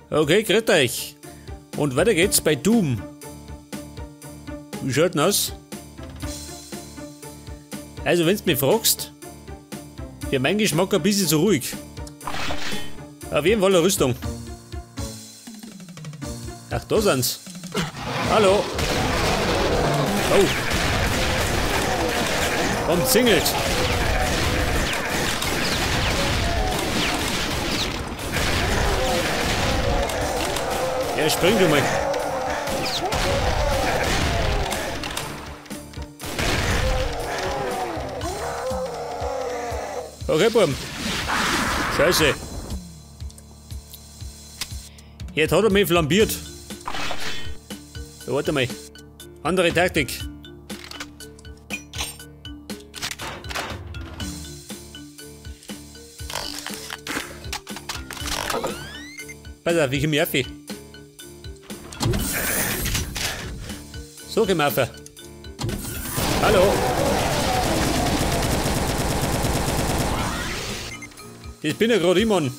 Okay, grüßt euch. Und weiter geht's bei Doom. Wie schaut denn aus? Also, wenn du mich fragst, für meinen Geschmack ein bisschen zu ruhig. Auf jeden Fall eine Rüstung. Ach, da sind's. Hallo. Oh. Umzingelt. Ja, spring du mal. Okay, Buben. Scheiße. Jetzt hat er mich flambiert. So, warte mal. Andere Taktik. Pass auf, ich komme auf. So, komm auf. Hallo. Das bin ja gerade ich, Mann.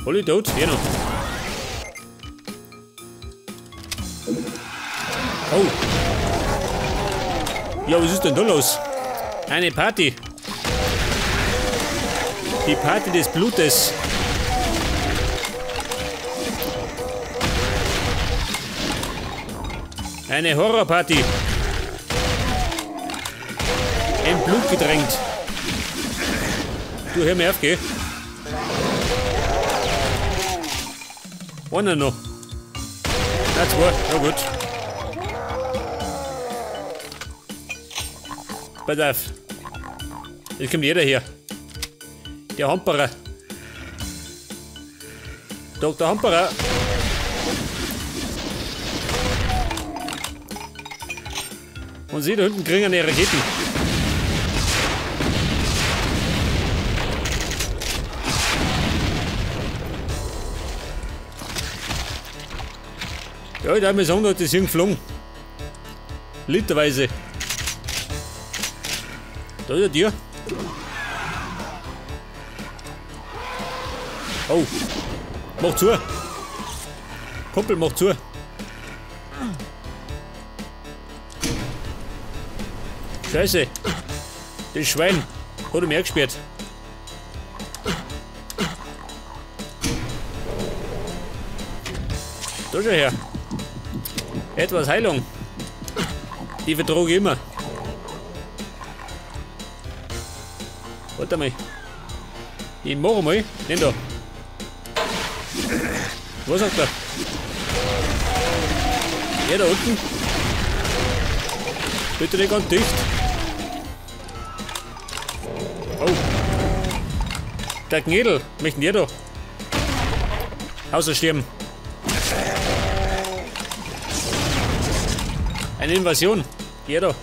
Hol ich tot? Hier noch. Oh. Ja, was ist denn da los? Eine Party. Die Party des Blutes. Eine Horrorparty. In Blut gedrängt. Du, hör mir auf, geh. Einer noch. Na, zwei. Na gut. Pass auf. Jetzt kommt jeder hier. Der Hamperer. Dr. Hamperer. Und sie da hinten kriegen eine Raketen. Ja, da haben wir sagen, da hat das Ding geflogen. Literweise. Da ist er dir. Oh. Mach zu. Kumpel, mach zu. Scheiße. Das Schwein hat er mir gesperrt. Da schau her. Etwas Heilung. Die vertrage ich immer. Warte mal. Ich mache mal. Nimm da. Was sagt er? Der da unten. Bitte nicht ganz dicht. Oh. Der Gnädel. Möchten die da? Außer sterben. Eine Invasion. Geh da.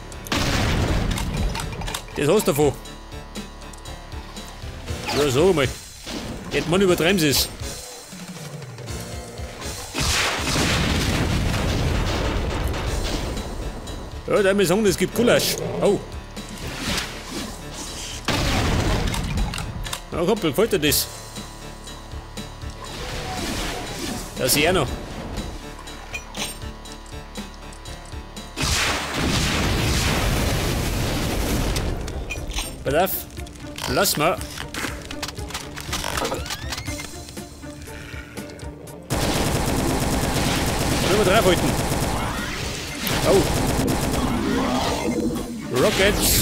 Das hast du davon. Ja, so mal. Jetzt man übertreiben sie es. Ja, da muss ich sagen, das gibt Gulasch. Oh. Na, Kumpel, gefällt dir das? Da ist er noch. Pass auf. Lass mal. Nur drauf halten. Oh. Rockets.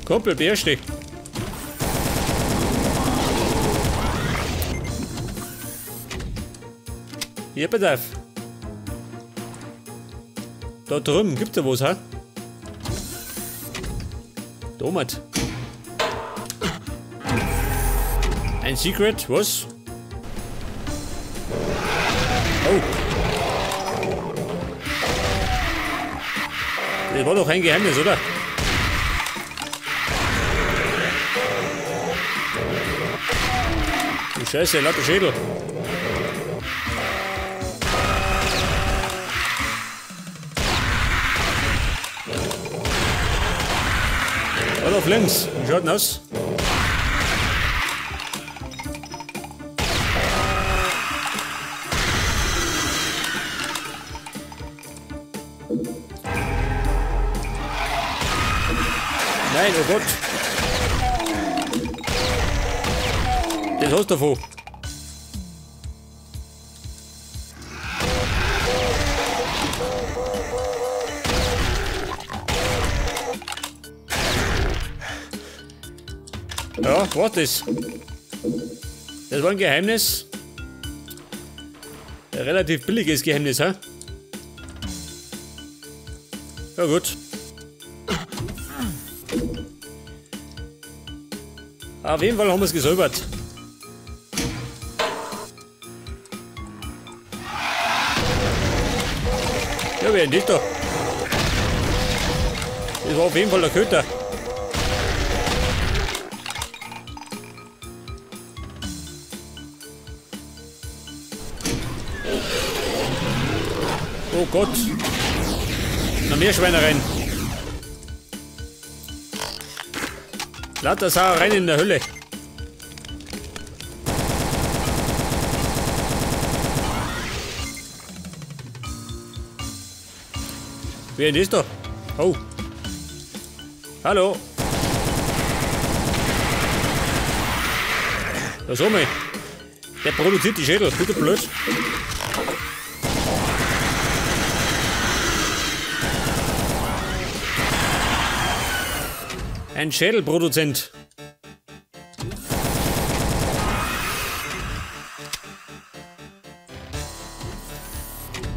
Kumpel, beherrsch dich. Hier, pass auf. Da drüben gibt's ja was, ha? Domat. Ein Secret, was? Oh. Das war doch ein Geheimnis, oder? Du Scheiße, lauter Schädel. Oder auf links. Wie schaut denn aus? Nein, oh Gott. Das hast du davon. Ja, was das? Das war ein Geheimnis. Ein relativ billiges Geheimnis, ha? Ja gut. Auf jeden Fall haben wir es gesäubert. Ja, wer nicht da? Das war auf jeden Fall der Köter. Oh Gott. Noch mehr Schweinereien. Lauter Sauereien in der Hölle. Wer ist da? Oh. Hallo. Da schau mal. Der produziert die Schädel. Bitte blöd. Ein Schädelproduzent.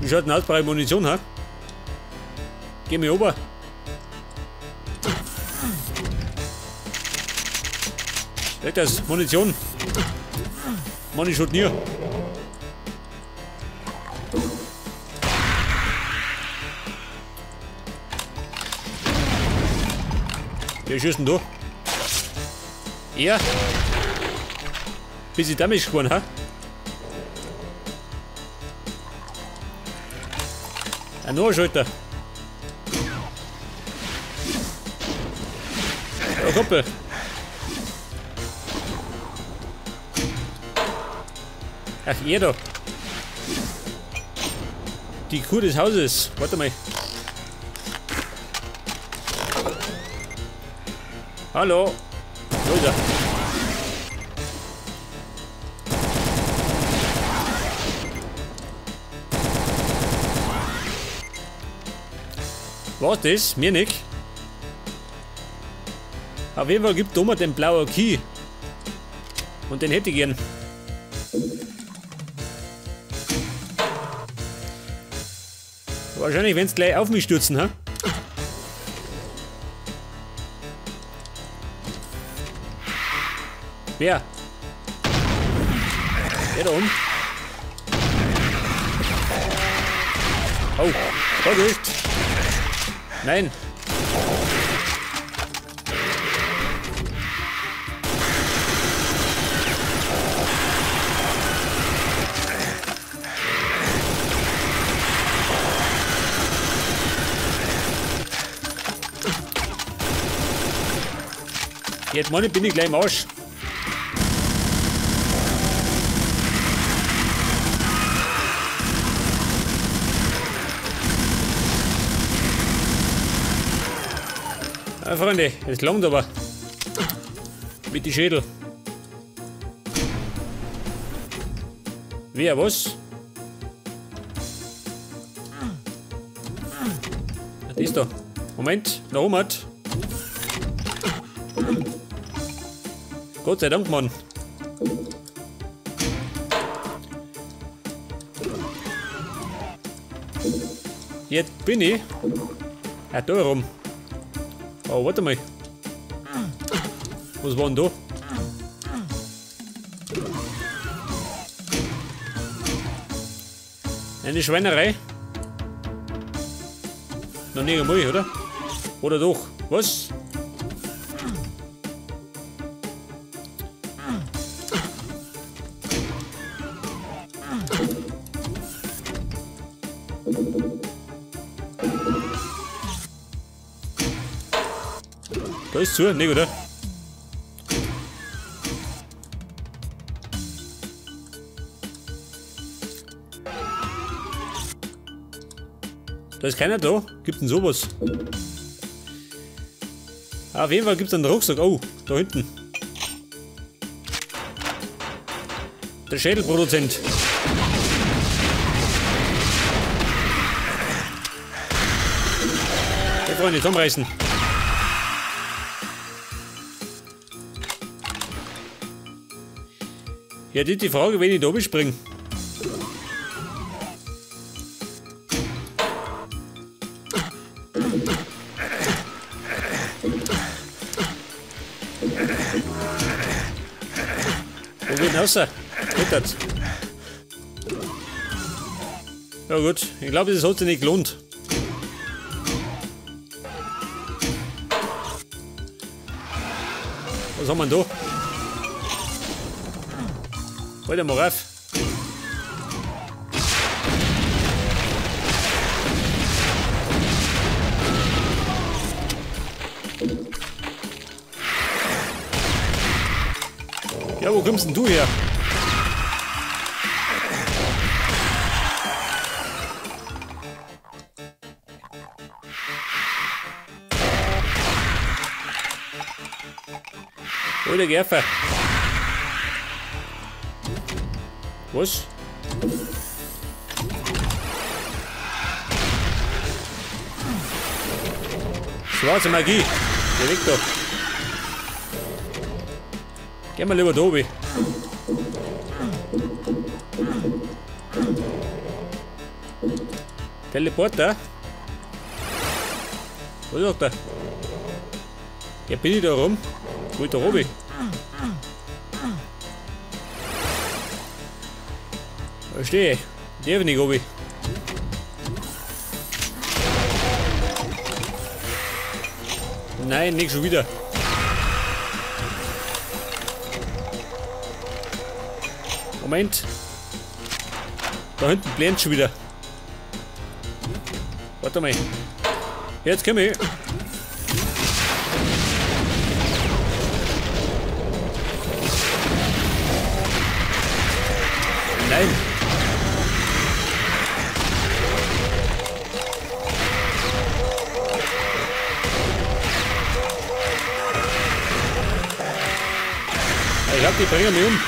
Wie schaut denn aus bei Munition, ha? Geh mir ober. Weg das, Munition. Mann, ich schaut nie. Wer schießt denn da? Er? Bisschen damage geworden, ha? Ein Nachschalter. Ja, Kumpel. Ach, er da. Die Kuh des Hauses. Warte mal. Hallo. Wo ist er? Was das? Mir nicht. Auf jeden Fall gibt Thomas den blauen Key. Und den hätte ich gern. Wahrscheinlich, wenn es gleich auf mich stürzen, ha? Wer? Der da oben? Oh, Vorsicht! Nein! Jetzt meine bin ich gleich im Arsch. Ja, Freunde, es langt aber. Mit die Schädel. Wer was? Das ist da. Moment, da oben hat. Gott sei Dank, Mann. Jetzt bin ich. Ja, da rum. Oh, warte mal. Was war denn da? Eine Schweinerei? Noch nie einmal, oder? Oder doch? Was? Da ist zu, nicht, oder? Da ist keiner da. Gibt denn sowas? Auf jeden Fall gibt es einen Rucksack. Oh, da hinten. Der Schädelproduzent. Hey Freunde, zusammenreißen. Ja, das ist die Frage, wenn ich da bespringe. Wo geht denn raus? Hittat. Ja gut, ich glaube, das hat sich nicht gelohnt. Was haben wir denn da? Alter, mal rauf. Ja, wo kommst denn du her? Alter, Gerfer. Was? Schwarze Magie. Geh weg da. Geh mal lieber da oben. Teleporter? Was sagt er? Ja, bin ich da rum? Wo ist der Robby? Da stehe ich. Darf nicht, Robby. Nein, nicht schon wieder. Moment. Da hinten blendet schon wieder. Warte mal. Jetzt komm ich. Nein. Ich glaube, die bringen mich um.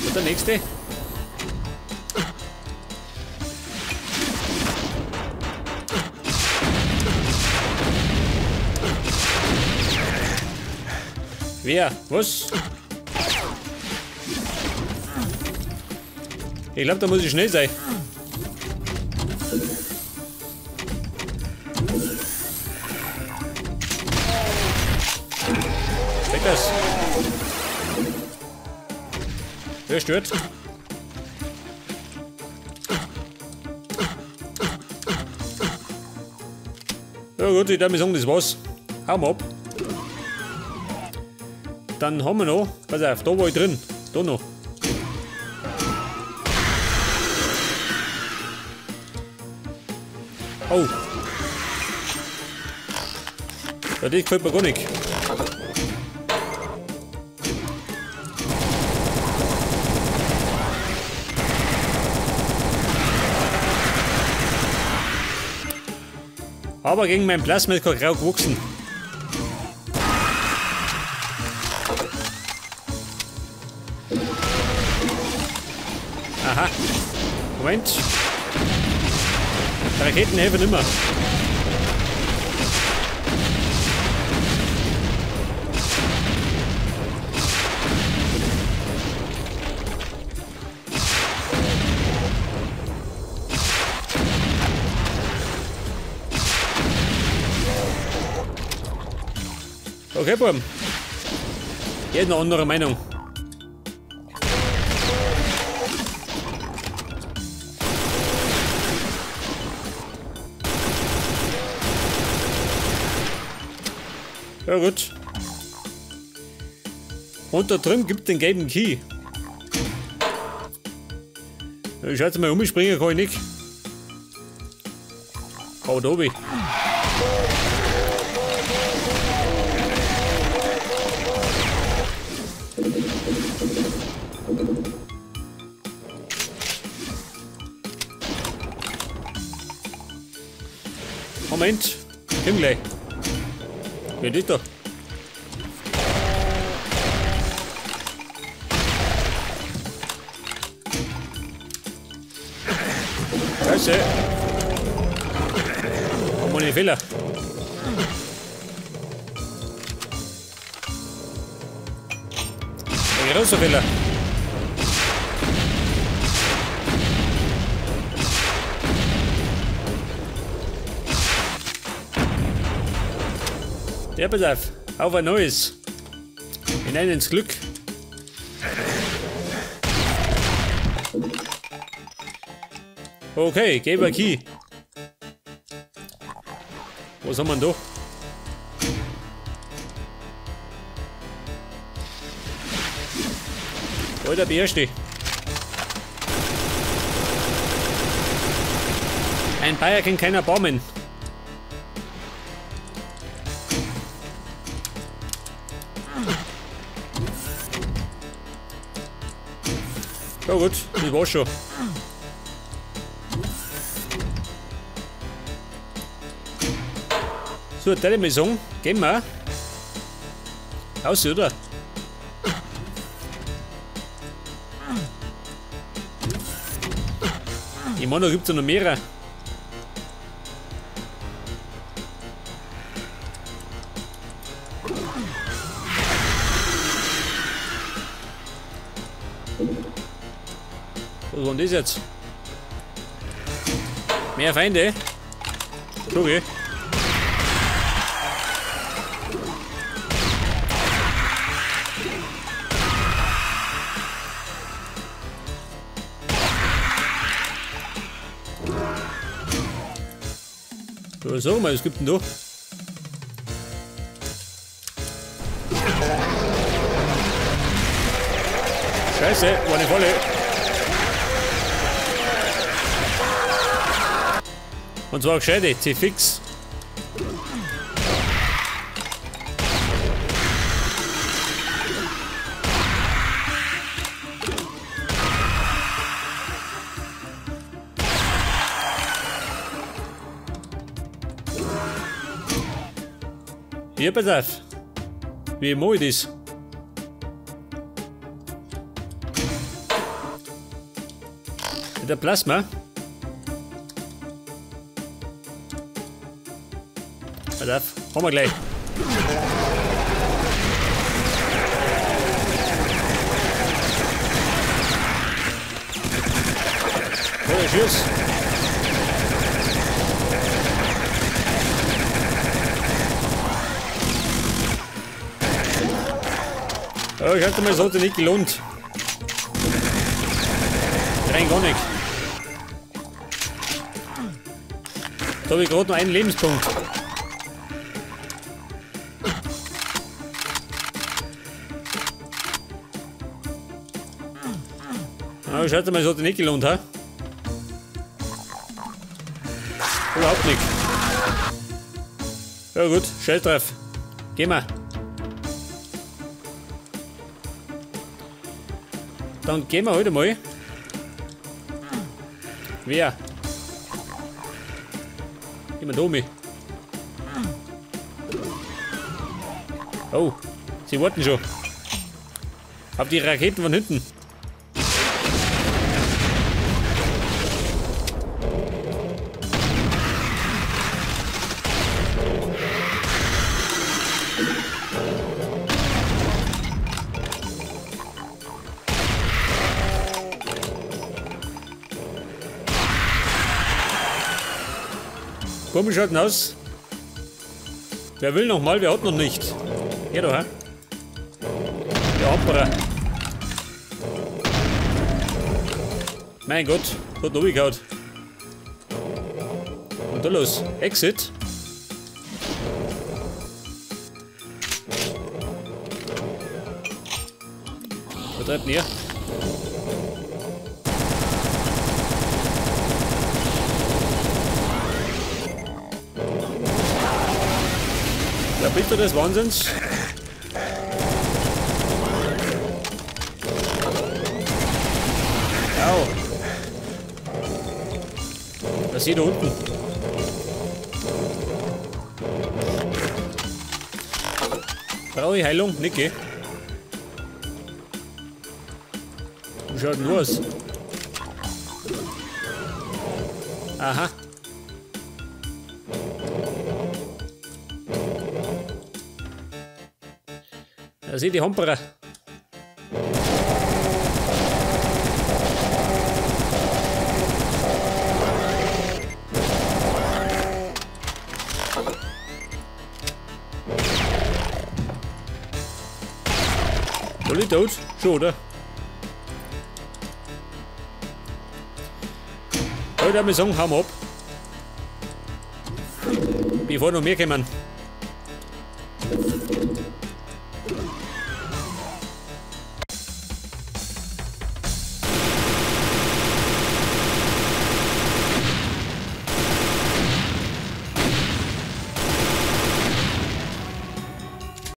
Und der nächste. Wer? Was? Ich glaube, da muss ich schnell sein. Weg das. Wer stört? Ja gut, ich darf mir sagen, das war's. Hau mal ab. Dann haben wir noch, pass auf, da war ich drin, da noch. Oh. Ja, das gefällt mir gar nicht. Aber gegen mein Plasma ist kein Grau gewachsen. Aha. Moment. Raketen helfen immer. Okay, Buben. Jeder eine andere Meinung. Ja gut. Und da drin gibt den gelben Key. Ich schätze mal, umspringen kann ich nicht. Haut obi. Moment, komm gleich. Geht nicht da. Scheiße. Komm mal in den Fehler. Ein großer Fehler. Ja, pass auf ein neues. Hinein ins Glück. Okay, Geber Key. Was haben wir denn da? Alter, der erste. Ein Bayer kann keiner bomben. Ja gut, das war's schon. So, der mal sagen, gehen wir. Aus, oder? Ich meine, da gibt es noch mehrere. Was war denn das jetzt? Mehr Feinde? Okay. Sag mal, was gibt denn da? Scheiße, war eine Falle. Und zwar gescheite, C-Fix. Hier, pass auf. Wie mache ich das? Mit der Plasma. Pass auf, haben wir gleich. Oh, tschüss. Ja, ich hatte mal so, nicht gelohnt. Rein gar nicht. Da habe ich gerade noch einen Lebenspunkt. Ja, ich hatte mal so, nicht gelohnt, ha? Überhaupt nicht. Ja gut, Schelltreff. Geh mal. Dann gehen wir heute mal. Wer? Gehen wir da mit. Oh, sie warten schon. Auf die Raketen von hinten. Komisch schaut aus. Wer will noch mal? Wer hat noch nicht? Hier doch, hä? Der Hamperer. Mein Gott, hat runtergehauen. Und da los. Exit. Da treibt näher. Ja, bitte des Wahnsinns. Au. Da sieht da unten. Brauche ich Heilung? Nicke. Wie schaut denn aus? Aha. Da seht die Hamperer. Alle tot? Schon, oder? Ich würde sagen, hauen wir ab. Bevor noch mehr kommen.